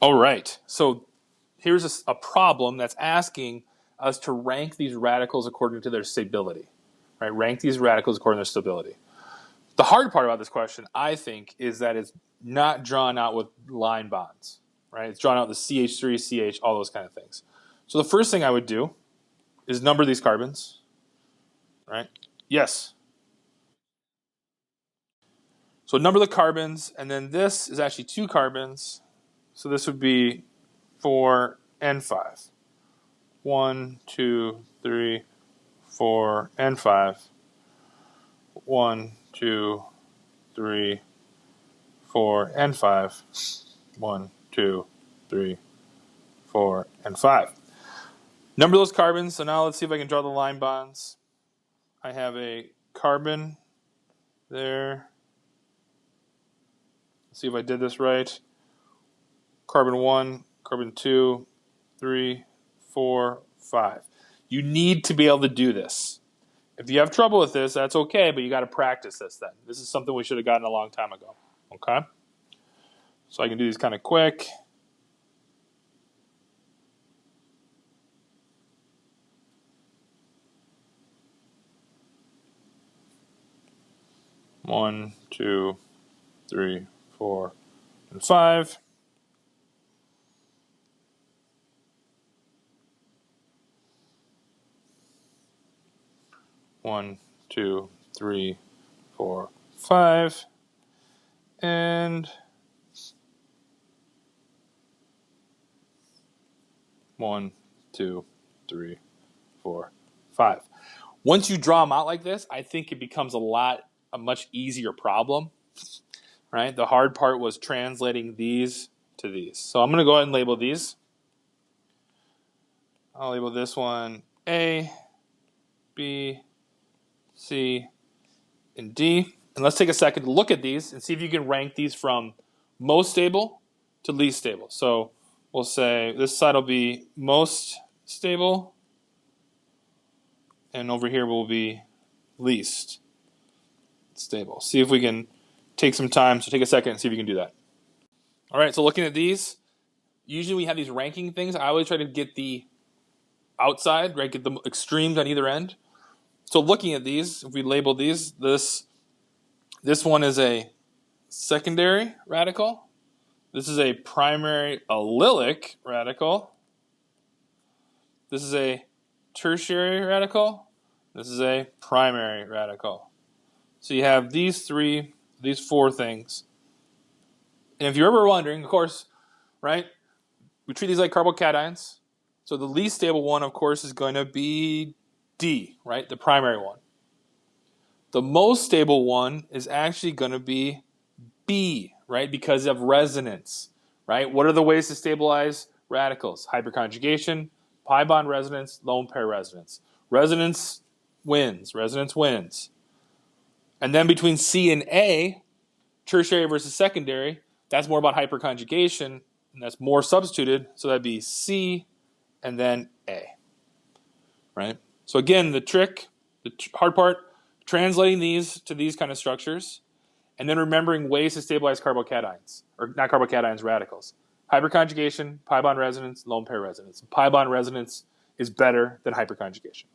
All right, so here's a problem that's asking us to rank these radicals according to their stability. Right? Rank these radicals according to their stability. The hard part about this question, I think, is that it's not drawn out with line bonds. Right? It's drawn out with the CH3, CH, all those kind of things. So the first thing I would do is number these carbons. Right? Yes. So number the carbons, and then this is actually 2 carbons. So this would be 4 and 5. 1, 2, 3, 4, and 5. 1, 2, 3, 4, and 5. 1, 2, 3, 4, and 5. Number those carbons. So now let's see if I can draw the line bonds. I have a carbon there. Let's see if I did this right. Carbon 1, carbon 2, 3, 4, 5. You need to be able to do this. If you have trouble with this, that's okay, but you got to practice this then. This is something we should have gotten a long time ago. Okay? So I can do these kind of quick. One, 2, 3, 4, and 5. One, 2, 3, 4, 5. And 1, 2, 3, 4, 5. Once you draw them out like this, I think it becomes a much easier problem. Right? The hard part was translating these to these. So I'm going to go ahead and label these. I'll label this one A, B, C, and D. And let's take a second to look at these and see if you can rank these from most stable to least stable. So we'll say this side will be most stable, and over here will be least stable. See if we can take some time. So take a second and see if you can do that. All right, so looking at these, usually we have these ranking things. I always try to get the outside, right? Get the extremes on either end. So looking at these, if we label these, this one is a secondary radical. This is a primary allylic radical. This is a tertiary radical. This is a primary radical. So you have these 4 things. And if you're ever wondering, of course, right, we treat these like carbocations. So the least stable one, of course, is going to be D, right, the primary one. The most stable one is actually going to be B, right, because of resonance, right? What are the ways to stabilize radicals? Hyperconjugation, pi bond resonance, lone pair resonance. Resonance wins. And then between C and A, tertiary versus secondary, that's more about hyperconjugation, and that's more substituted, so that'd be C and then A, right? So again, the hard part, translating these to these kind of structures, and then remembering ways to stabilize carbocations, or not carbocations, radicals. Hyperconjugation, pi bond resonance, lone pair resonance. Pi bond resonance is better than hyperconjugation.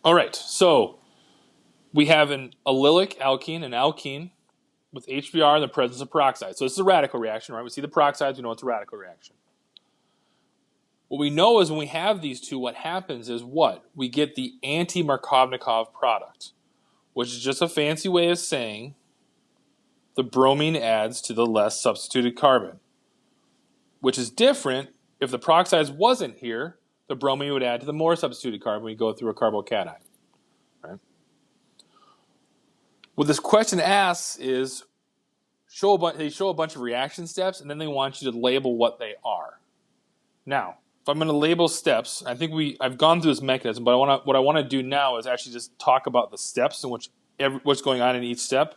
All right, so we have an allylic alkene, an alkene, with HBr in the presence of peroxides. So this is a radical reaction, right? We see the peroxides, we know it's a radical reaction. What we know is when we have these two, what happens is what? We get the anti-Markovnikov product, which is just a fancy way of saying the bromine adds to the less substituted carbon, which is different. If the peroxides wasn't here, the bromine would add to the more substituted carbon. We go through a carbocation. Right? What this question asks is, they show a bunch of reaction steps, and then they want you to label what they are. Now, if I'm going to label steps, I think I've gone through this mechanism, but what I want to do now is actually just talk about the steps and what's going on in each step.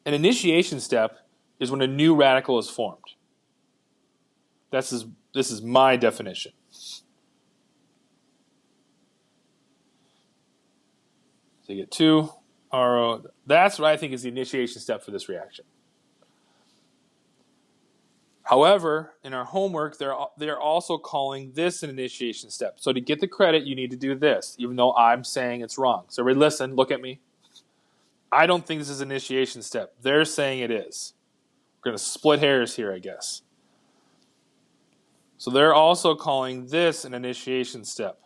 An initiation step is when a new radical is formed. This is my definition. So you get 2 RO. That's what I think is the initiation step for this reaction. However, in our homework, they're also calling this an initiation step. So to get the credit, you need to do this, even though I'm saying it's wrong. So everybody listen, look at me. I don't think this is an initiation step. They're saying it is. We're going to split hairs here, I guess. So they're also calling this an initiation step.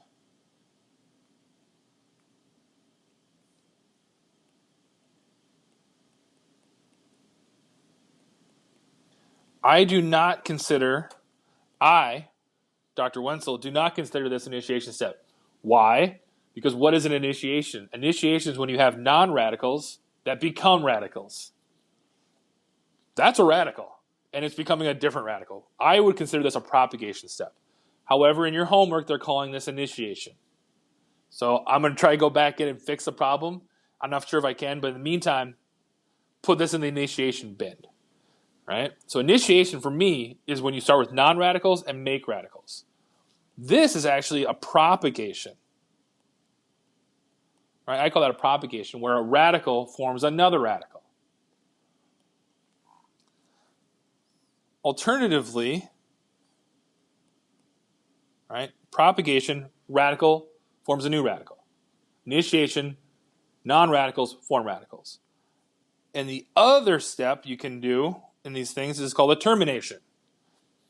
Dr. Wenzel, do not consider this an initiation step. Why? Because what is an initiation? Initiation is when you have non-radicals that become radicals. That's a radical, and it's becoming a different radical. I would consider this a propagation step. However, in your homework, they're calling this initiation. So I'm going to try to go back in and fix the problem. I'm not sure if I can, but in the meantime, put this in the initiation bin. Right? So initiation for me is when you start with non-radicals and make radicals. This is actually a propagation. Right? I call that a propagation, where a radical forms another radical. Alternatively, right? Propagation, radical forms a new radical. Initiation, non-radicals form radicals. And the other step you can do in these things is called a termination.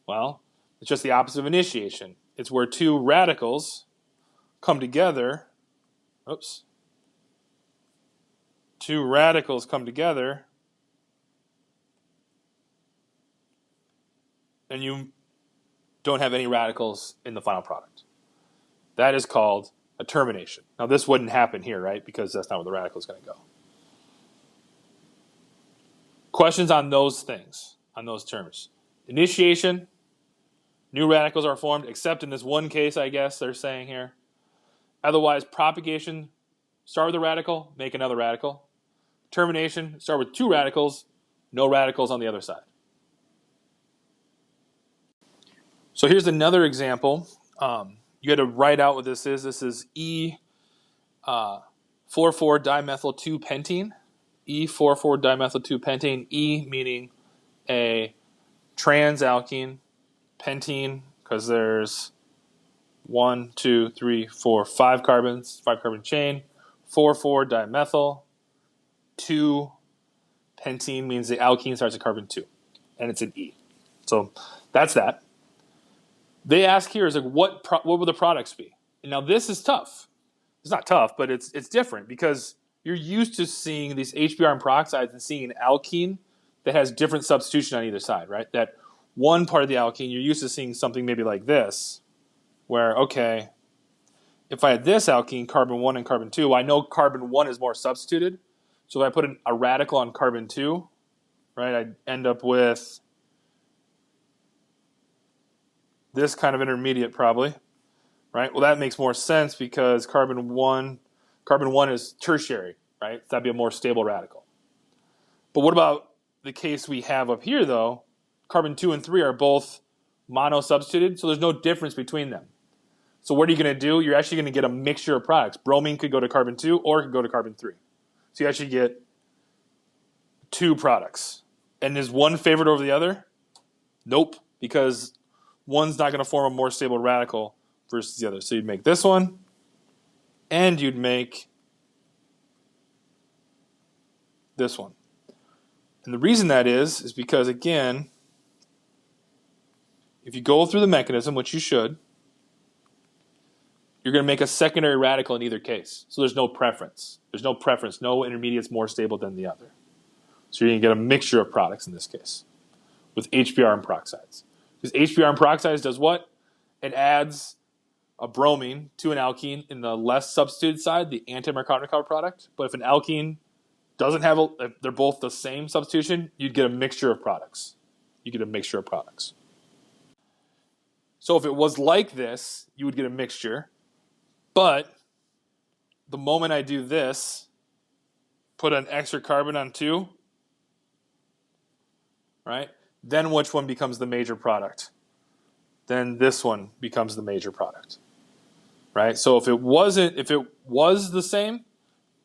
Well, it's just the opposite of initiation. It's where two radicals come together. Oops. Two radicals come together, and you don't have any radicals in the final product. That is called a termination. Now, this wouldn't happen here, right? Because that's not where the radical is going to go. Questions on those things, on those terms. Initiation, new radicals are formed, except in this one case, I guess they're saying here. Otherwise, propagation, start with a radical, make another radical. Termination, start with two radicals, no radicals on the other side. So here's another example. You had to write out what this is. This is E44-dimethyl-2-pentene. E44-dimethyl-2-pentene. E meaning a transalkene. Pentene, because there's 1, 2, 3, 4, 5 carbons, 5-carbon chain. 4,4-dimethyl. 2-pentene means the alkene starts at carbon 2, and it's an E. So that's that. They ask here is like what will the products be? And now this is tough. It's not tough, but it's different because you're used to seeing these HBr and peroxides and seeing an alkene that has different substitution on either side, right? That one part of the alkene, you're used to seeing something maybe like this, where, okay, if I had this alkene, carbon 1 and carbon 2, I know carbon 1 is more substituted. So if I put a radical on carbon 2, right, I'd end up with this kind of intermediate probably, right? Well, that makes more sense because carbon 1 is tertiary, right? That'd be a more stable radical. But what about the case we have up here, though? Carbon 2 and 3 are both mono-substituted, so there's no difference between them. So what are you going to do? You're actually going to get a mixture of products. Bromine could go to carbon 2 or it could go to carbon 3. So you actually get two products. And is one favored over the other? Nope, because one's not going to form a more stable radical versus the other. So you'd make this one, and you'd make this one. And the reason that is because, again, if you go through the mechanism, which you should, you're going to make a secondary radical in either case. So there's no preference. There's no preference. No intermediate's more stable than the other. So you're going to get a mixture of products in this case with HBr and peroxides. Because HBr and peroxides does what? It adds a bromine to an alkene in the less substituted side, the anti-Markovnikov product. But if an alkene doesn't have if they're both the same substitution, you'd get a mixture of products. You get a mixture of products. So if it was like this, you would get a mixture. But the moment I do this, put an extra carbon on 2, right? Then which one becomes the major product? Then this one becomes the major product, right? So if it was the same,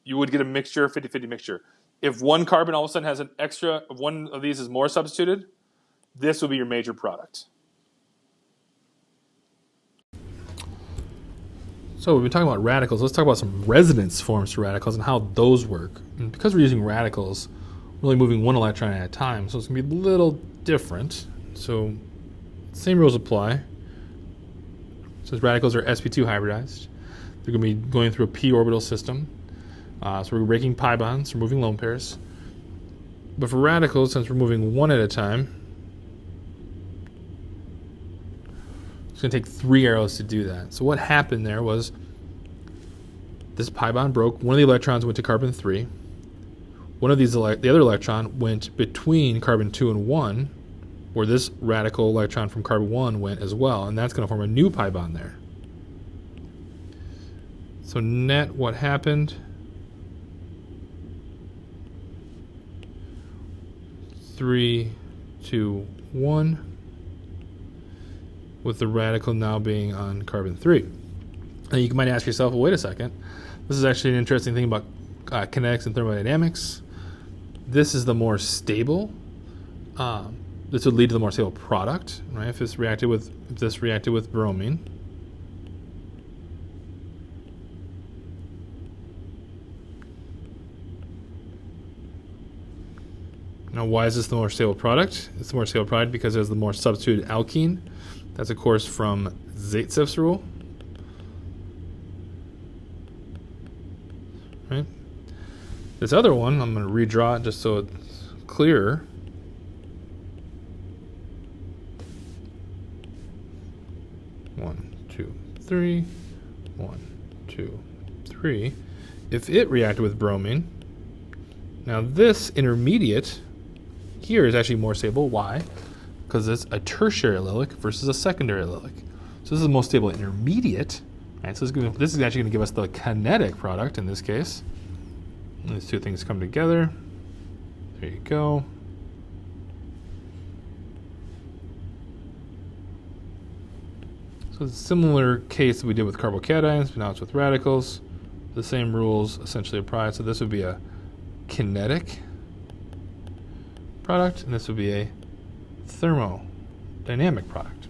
you would get a mixture, 50-50 mixture. If one carbon all of a sudden has an extra, if one of these is more substituted, this will be your major product. So we've been talking about radicals. Let's talk about some resonance forms to radicals and how those work. And because we're using radicals, we're only moving one electron at a time, so it's going to be a little different. So same rules apply. Since radicals are sp2 hybridized, they're going to be going through a p orbital system. So we're breaking pi bonds, removing lone pairs. But for radicals, since we're moving one at a time, it's going to take 3 arrows to do that. So what happened there was this pi bond broke. One of the electrons went to carbon 3. One of these, the other electron went between carbon 2 and 1, where this radical electron from carbon 1 went as well, and that's going to form a new pi bond there. So net, what happened? 3, 2, 1. With the radical now being on carbon 3. And you might ask yourself, well, wait a second. This is actually an interesting thing about kinetics and thermodynamics. This is the more stable. This would lead to the more stable product, right? If this reacted with bromine. Now, why is this the more stable product? It's the more stable product because there's the more substituted alkene. That's, of course, from Zaitsev's rule. Right? This other one, I'm going to redraw it just so it's clearer. One, two, three. 1, 2, 3. If it reacted with bromine, now this intermediate here is actually more stable. Why? Because it's a tertiary allylic versus a secondary allylic. So this is the most stable intermediate. Right? So this is actually going to give us the kinetic product in this case. And these two things come together. There you go. So it's a similar case that we did with carbocations, but now it's with radicals. The same rules essentially apply. So this would be a kinetic product, and this would be a thermodynamic product.